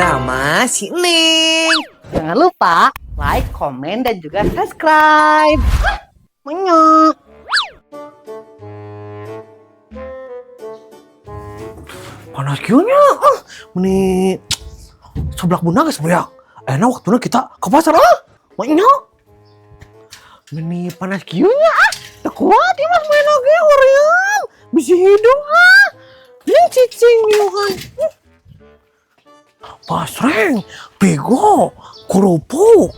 drama si Neng. Jangan lupa like, komen, dan juga subscribe. Menyok. Panas kieunya. Meni sebelah bunda geus beak. Enak waktunya kita ke pasar Menyok. Meni panas kieunya teu kuat ieu mas main oge hoream. Bisi hidung Yang cicing minuhan. Pasreng, bego, kerupuk.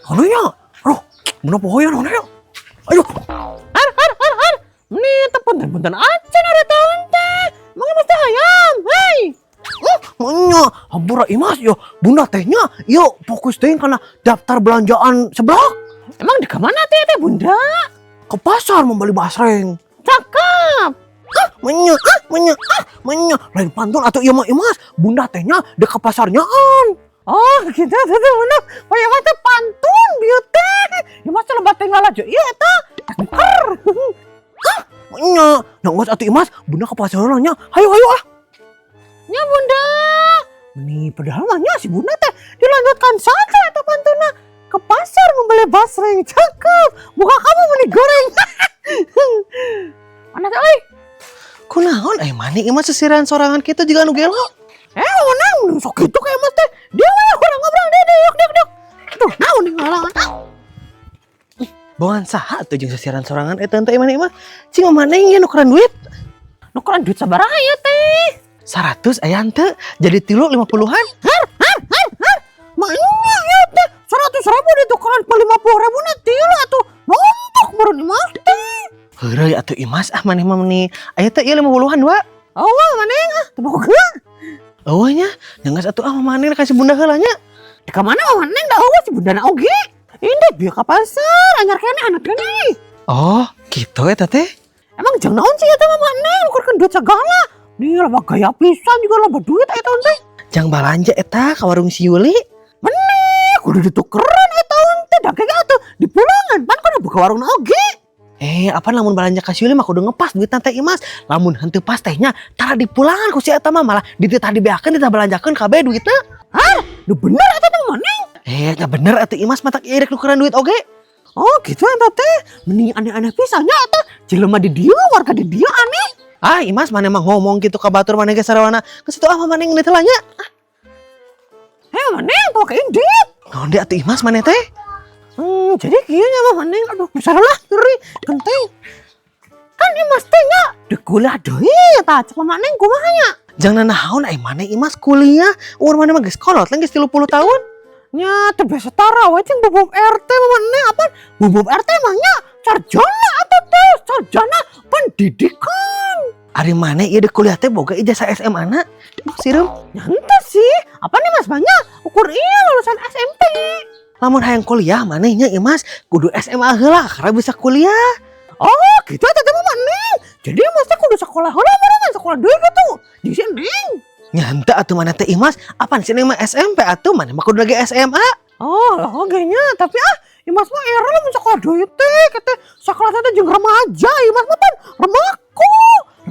Anunya, aduh, bener pohoyan anunya. Ayo. Har. Ini punten aja ada tahun teh. Mangga mesti ayam, hei. Nya, hampura imas yo, bunda tehnya, yo fokus teh karena daftar belanjaan sebelah. Emang di kemana teh bunda? Ke pasar membeli basreng. Cakep. Menya, lain pantun atau iya mah imas, bunda tehnya dek ke pasarnyaan. Oh gitu tuh bener. Oh iya mah teh pantun bieu teh. Imas teh lebat tinggal aja ieu eta. Buker. Menya, nyangos atuh imas, bunda ke pasarnya nya. Hayo ah. Nya bunda. Ini padahal mah nya si bunda teh dilanjutkan saja eta pantuna. Ke pasar membeli basreng. Cakep. Muka kamu meni goreng. Mana teh euy? Kunaon mani imas sesiran sorangan kita juga anu gelo. Menang sok kitu ka imas teh. Dia we urang ngobrol dek. Tuh, naon ngalangan. Bawan saha atuh jeung sesiran sorangan eta teh mani imas? Cing maneh nu nukeran duit. Nukeran duit sabaraha ieu teh? 100 aya henteu, jadi 350-an. Har. Mana ieu teh? 100.000 ditukeran ke 50.000 na tilu atuh. Nontok meureun imas teh. Heureuy atuh imas maneh mah meni aya teh ieu 50-an dua. Eueuh maneh teu boga. Eueuh nya, nyanggas atuh maneh kasih bunda heula nya. Di ka mana maneh da eueuh si bundana oge. Indek bieu ka pasar anyar keneh anak keneh. Oh, kitu eta teh. Emang jeung naon sih eta mah maneh nukerkeun duit segala. Nih loba gaya pisan juga loba duit eta teh. Jang balanja eta ka warung si Yuli. Bener, kudu ditukeran eta teh da ge atuh dipulangan pan kudu buka warung oge. Apa lamun balanja ka si Yuli mah kudu ngepas duitna teh imas. Lamun henteu pas tehnya tara dipulangan ku si eta mah malah dititah dibeakeun ditah belanjakeun kabeh duitna. Nu bener eta teh maneh. Nya bener atuh imas mah tak ieu rek nukeran duit oge. Oh, gitu eta teh. Mending aneh-aneh pisan nya eta. Jelema di dieu warga di dieu aneh. Imas maneh mah ngomong gitu ka batur maneh ge sarawana. Geus kitu maneh ngeuli teh nya. Maneh bawa ka indit. Naon deui atuh imas maneh teh? Jadi kieu nya mah maneh aduh salah ngeri genteng. Kan imas teh nya de kuliah deui eta cek maneh kumaha nya? Jangan naon maneh imas kuliah, umur maneh mah geus kolot geus 30 tahun. Nya teh biasa tara we cing bubuk RT maneh apaan? Bubuk RT mah nya sarjana atuh teh, sarjana pendidikan. Ari maneh ieu de kuliah teh boga ijazah SMA-na. Sireum. Nya henteu sih. Apa nih Mas banyak? Ukur ieu lulusan SMP. Lamun hayang kuliah manehnya imas kudu SMA heula karena bisa kuliah. Oh, gitu eta teh maneh. Jadi Mas teh kudu sekolah heula barengan sekolah deui gitu. Di Neng. Nya henteu atuh maneh teh imas, apaan sih Neng mah SMP atuh maneh mah kudu lagi SMA. Oh, geunya tapi imas mah era lamun sekolah deui teh kete sekolah teh jeung remaja imas mah pan remaku.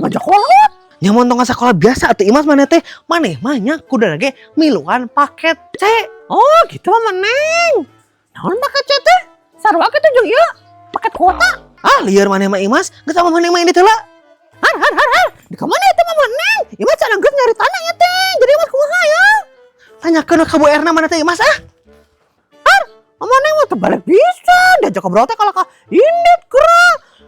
Remaja kolot. Nya mun tong sekolah biasa atuh imas maneh teh maneh mah nya kudu lagi miluan paket C. Oh, gitu mah maneh. Naon paket C teh? Sarua kitu jeung ieu paket kuota. Lieur maneh mah imas, geus sama maneh mah ini teh lah. Har. Di ka mana eta mah maneh? Imas can geus nyari tanah nya teh. Jadi imas kumaha ya? Tanyakeun ka Bu Erna mana teh imas Har, maneh mah teu balik pisan. Diajak ngobrol teh kalau ka indit geura.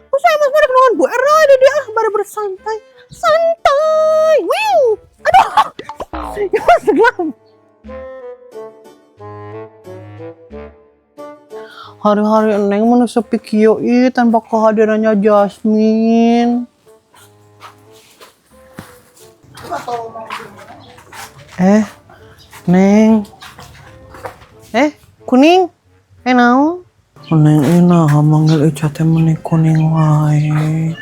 Masa imas mah rek nuhun Bu Erna di dia bare bersantai. Santai. Wing. Aduh. Imas segelam. Hari-hari Neng mana sepi kieu tanpa kehadirannya Jasmine. Neng. Kuning. Naon? Neng inaha manggil Ica teh meni kuning wae.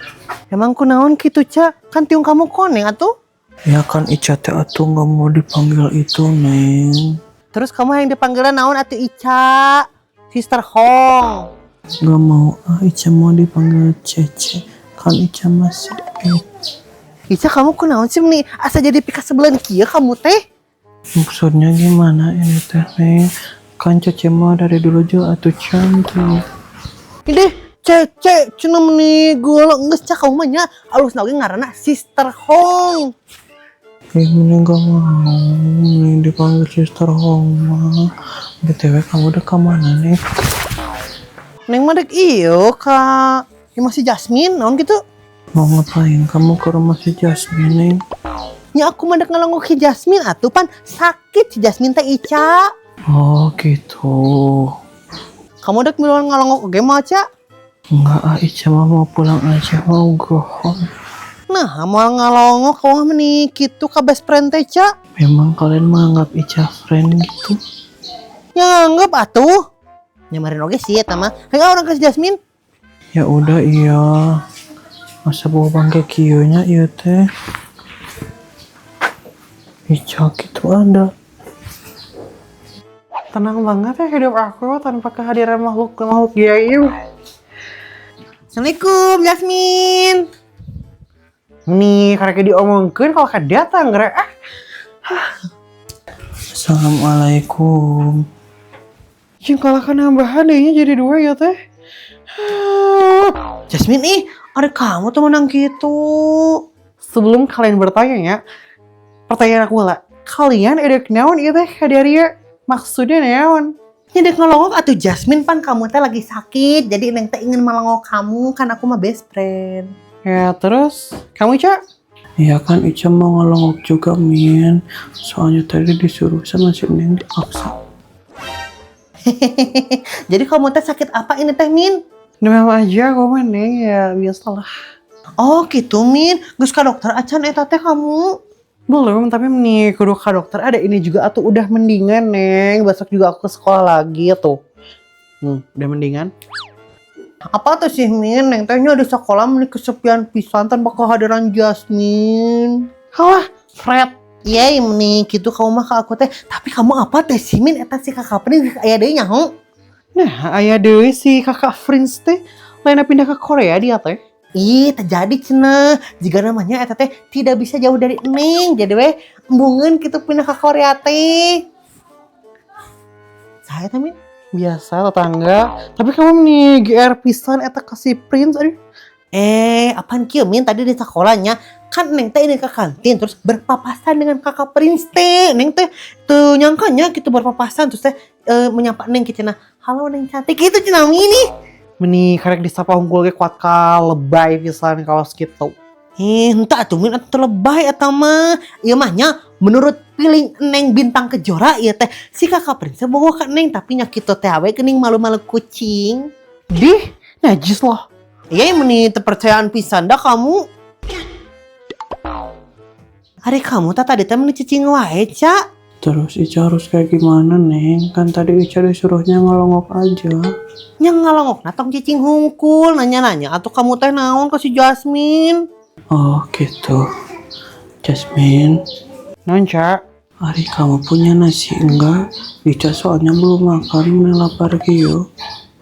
Emang kunaon kitu Ca? Kan tiung kamu koneng atuh? Ya kan Ica teh atuh enggak mau dipanggil itu Neng. Terus kamu yang dipanggilnya naon atuh Ica? Sister Hong. Gak mau, Ica mau dipanggil Cece. Kan Ica masih Ica kamu kunaon sih nih? Asa jadi pika sebelan kieu kamu teh? Maksudnya gimana ini teh Neng? Kan Cece mah dari dulu juga atuh cantik. Ini Cece cina meni gula nges cak kamu nya alus nauge ngaranna Sister Hong. Ini gak mau nih dipanggil Sister Hong mah. BTW kamu udah kemana nih? Neng mah dek iyo kak. Ya masih Jasmine, naon gitu? Mau ngapain kamu ke rumah si Jasmine Neng? Ya aku mah dek ngalongok si Jasmine atuh pan sakit si Jasmine teh Ica. Oh gitu. Kamu dek miluan ngalongok oge mah Ca? Enggak, Ica mah mau pulang aja, mau go home. Nah, mau ngalongok kamu meni kitu ka best friend teh Ca? Memang kalian menganggap Ica friend gitu? Ya anggap atuh. Nyamarin oge sih eta mah. Hayu orang ke si Jasmine. Ya udah iya. Masa bawa bangke kieu nya ieu teh. Ica gitu ada. Tenang banget ya hidup aku tanpa kehadiran makhluk gaib. Assalamualaikum Jasmine. Nih karek diomongkeun kalau datang rek. Assalamualaikum. Cing kalah nambahan dehnya jadi 2 ya teh. Jasmine ada kamu tuh menang gitu. Sebelum kalian bertanya ya, pertanyaan aku lah, kalian edek naon ieu teh kadaria maksudnya naon? Nyedek ngelongok atuh Jasmine pan kamu teh lagi sakit, jadi Neng teh ingin melongok kamu kan aku mah best friend. Ya terus kamu Ca? Iya kan Ica mau ngelongok juga Min, soalnya tadi disuruh sama si Neng dipaksa. Jadi kamu teh sakit apa ini teh Min? Demam aja kok Neng ya biasalah. Oh gitu Min, geus ka dokter acan eta teh kamu? Belum, tapi nih kudu ka dokter ada ini juga atuh udah mendingan Neng. Besok juga aku ke sekolah lagi tuh. Udah mendingan. Apa tuh sih Min? Neng tehnya di sekolah meni kesepian pisan tanpa kehadiran Jasmine. Halah, Fred. Iya, meni gitu kamu mah ke aku teh. Tapi kamu apa teh sih Min? Eta si kakak Prince aya deui nya, Nah, aya deui si kakak Prince teh. Lainnya pindah ke Korea dia teh. Ih, terjadi cenah. Jika namanya eta teh tidak bisa jauh dari Neng. Jadi weh, embungeun kitu pindah ke Korea teh. Saya teh Min biasa tetangga. Tapi kamu nih GR pisan eta kasih Prince aduh. Apaan kieu Min tadi di sekolahnya? Kan Neng teh ini ke kantin terus berpapasan dengan kakak Prince teh. Neng teh teu nyangkanya gitu berpapasan terus teh menyapa Neng kitu cenah. Halo Neng cantik gitu cenah Mini. Meni karek disapa unggul ge kuat ka lebay pisan kaos kitu. Entah tuh Min atuh lebay eta mah. Ieu mah nya menurut feeling Neng Bintang Kejora ieu teh si kakak Prince bawa ka Neng tapi nya kitu teh we geuning malu-malu kucing. Dih, najis loh. Iya meni teu percayaan pisan dah kamu. Hari kamu tadi teh meni cicing wae, Ca. Terus Ica harus kayak gimana Neng? Kan tadi Ica disuruhnya ngelongok aja. Yang ngelongok natong cicing hungkul nanya-nanya atau kamu teh naon ke si Jasmine? Oh gitu. Jasmine. Naon Ca? Hari kamu punya nasi enggak? Ica soalnya belum makan melapar kieu.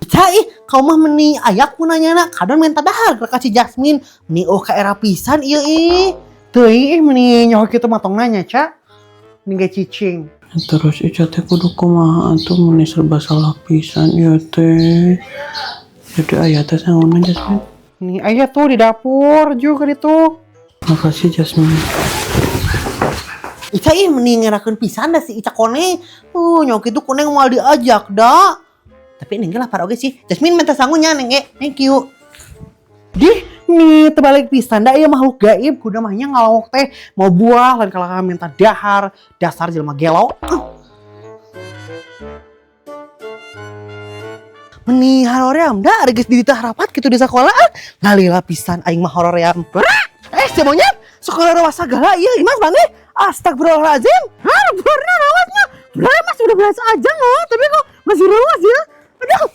Ica kamu mah meni ayak mun nanyana kadang minta dahar ka si Jasmine. Meni ka era pisan ieu Teuing meni nyaho kitu matong nanya Ca. Ningga cicing. Terus Ica teh kudu kumaha atuh meni serba salah pisan ieu teh. Jadi aya teh sauna Jasmine. Nih aya tuh di dapur juga itu. Makasih Jasmine. Ica meni ngerakeun pisan da si Ica koneng. Nyok itu koneng moal diajak da. Tapi Neng lapar oge sih. Jasmine minta sangunya Neng thank you. Dih, nih terbalik pisan da ieu makhluk gaib kudu mah nya ngalongok teh mau buah lain kalau minta dahar dasar jelema gelo. Meni horoream da ari geus ditah rapat kitu di sekolah ngalila pisan aing mah horoream. Si monyet sekolah dewasa segala ieu Imas banget. Astagfirullahalazim. Bener awasnya. Bener masih udah biasa aja loh, tapi kok masih ruas ya. Aduh.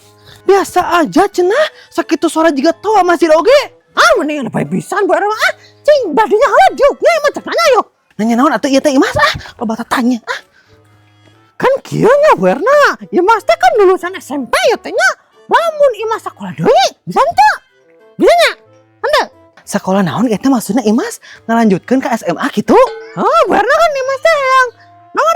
Biasa aja cenah sakitu suara juga tawa masih oge. Mendingan apa pisan bareng cing badinya haladuk nya emang cek nanya yo. Nanya naon atuh ieu teh Imas loba tanya. Kan kieu nya werna. Imas teh kan lulusan SMP ya teh nya. Lamun Imas sakola deui bisa teu? Bisa nya? Henteu. Sakola naon eta maksudna Imas ngalanjutkeun ke SMA gitu? Werna kan Imas teh yang naon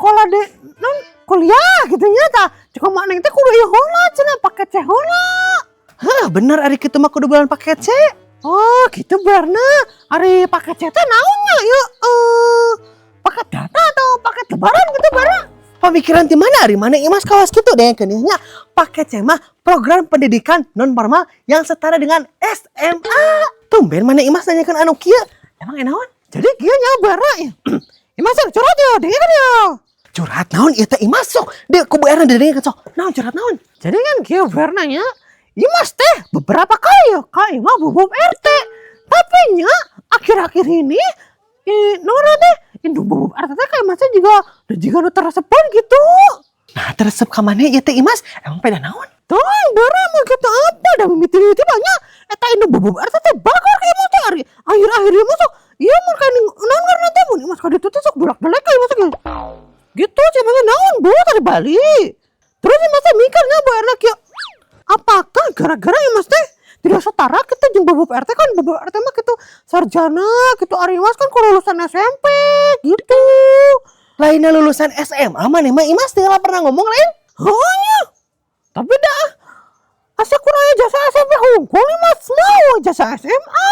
sekolah deh non kuliah gitu nya tah. Cuma maneh teh kudu ieu heula cenah paket C heula. Hah, bener ari kitu mah kudu bulan paket C. Oh, gitu bearna. Ari paket C teh naonnya ya? Paket data atau paket lebaran gitu bara? Pemikiran di mana ari mana Imas kawas gitu deh kenihnya. Paket C mah program pendidikan non formal yang setara dengan SMA. Tumben mana Imas nanyakan anu kieu. Emang enawan? Jadi kieu nya bara ya. Imas yang curhat yo, dengerin yo. Curhat naon ieu teh Imas sok. Dia ku beurna dengerin sok. Naon curhat naon? Jadi kan kieu beurna nya Imas teh beberapa kali ya ka Imah bubuk RT. Tapi nya akhir-akhir ini Nora teh indung bubuk RT teh kayak Imasnya juga nu teresepan gitu. Nah teresep ka maneh ieu teh Imas emang peda naon? Tuh bara mah gitu apa da mimiti-mimiti banyak. Eta indung bubuk RT teh bakar ka Imas teh ari akhir-akhir ieu mah sok ieu mun ka naon ngaranna teh mun Imas ka ditu teh sok bolak-balik ka Imas teh. Gitu sih Imas naon bu tadi Bali. Terus Imas teh mikirnya beurna kieu apakah gara-gara Imas teh tidak setara kita jeung bubuk RT kan bubuk RT mah gitu sarjana gitu ari Imas kan lulusan SMP gitu. Lainnya lulusan SMA maneh mah Imas teh pernah ngomong lain. Oh nya. Tapi dah asa kurang jasa SMP hungkul Imas mau jasa SMA.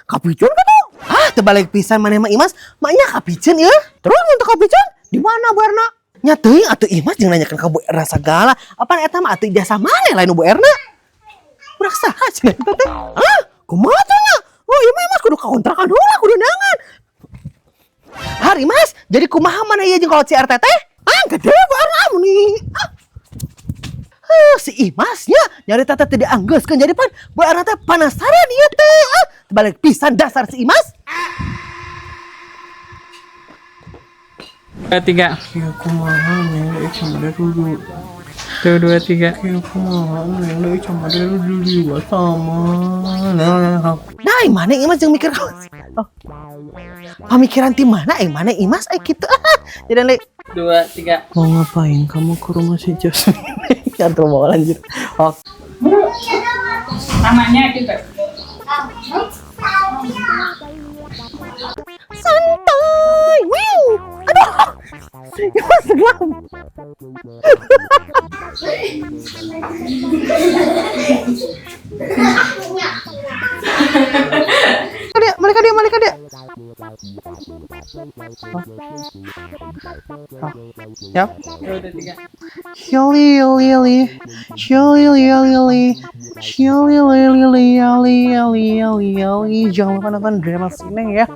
Kapicun gitu. Ah teu balik pisan maneh mah Imas maknya kapicun ya. Terus untuk kapicun di mana beurna? Nya teuing atuh Imas jeung nanyakeun ka Bu Erna segala. Apaan eta mah atuh jasa maneh lain Bu Erna? Udah saha cenah eta teh? Ah, kumaha cenah? Oh, ieu mah Imas kudu kakontrakan heula kudu nangan. Hari Mas, jadi kumaha mana ieu jeung kolot si RT teh? Ah, gede Bu Erna mun ni. Si Imasnya nyari tata tidak anggeuskeun jadi pan Bu Erna teh penasaran ieu teh. Balik pisan dasar si Imas. 2, 3. Ya kumaha nya sama dia dulu. 1, 2, 3. Ya kumaha nya sama dia dulu sama. Nah, Nah, mana Imas yang mikir oh. Pemikiran ti mana mana Imas kitu. Jadi le 2, 3. mau ngapain kamu ke rumah si Jasmine? kan mau lanjut. Oh. Namanya gitu. Santai. Wih. Aduh. Imas selam. Mereka dia. Ya. 2, 3. Jangan lupa nonton drama sini ya.